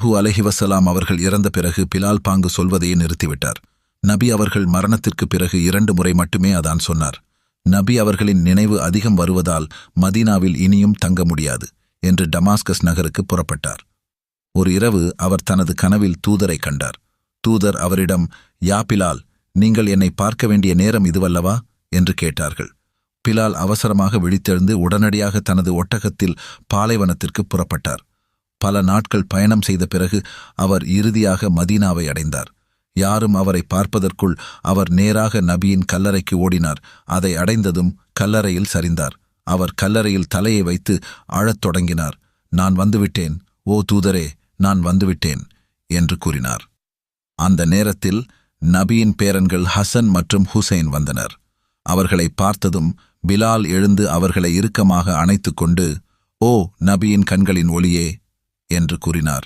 ஸல்லல்லாஹு அலைஹி வஸல்லம் அவர்கள் இறந்த பிறகு பிலால் பாங்கு சொல்வதையே நிறுத்திவிட்டார். நபி அவர்கள் மரணத்திற்கு பிறகு 2 முறை மட்டுமே அதான் சொன்னார். நபி அவர்களின் நினைவு அதிகம் வருவதால் மதீனாவில் இனியும் தங்க முடியாது என்று டமாஸ்கஸ் நகருக்கு புறப்பட்டார். ஒரு இரவு அவர் தனது கனவில் தூதரை கண்டார். தூதர் அவரிடம், யா பிலால், நீங்கள் என்னை பார்க்க வேண்டிய நேரம் இதுவல்லவா என்று கேட்டார்கள். பிலால் அவசரமாக விழித்தெழுந்து உடனடியாக தனது ஒட்டகத்தில் பாலைவனத்திற்கு புறப்பட்டார். பல நாட்கள் பயணம் செய்த பிறகு அவர் இறுதியாக மதீனாவை அடைந்தார். யாரும் அவரை பார்ப்பதற்குள் அவர் நேராக நபியின் கல்லறைக்கு ஓடினார். அதை அடைந்ததும் கல்லறையில் சரிந்தார். அவர் கல்லறையில் தலையை வைத்து அழத் தொடங்கினார். நான் வந்துவிட்டேன், ஓ தூதரே, நான் வந்துவிட்டேன் என்று கூறினார். அந்த நேரத்தில் நபியின் பேரன்கள் ஹசன் மற்றும் ஹுசைன் வந்தனர். அவர்களை பார்த்ததும் பிலால் எழுந்து அவர்களை இறுக்கமாக அணைத்துக் கொண்டு, ஓ நபியின் கண்களின் ஒளியே என்று கூறினார்.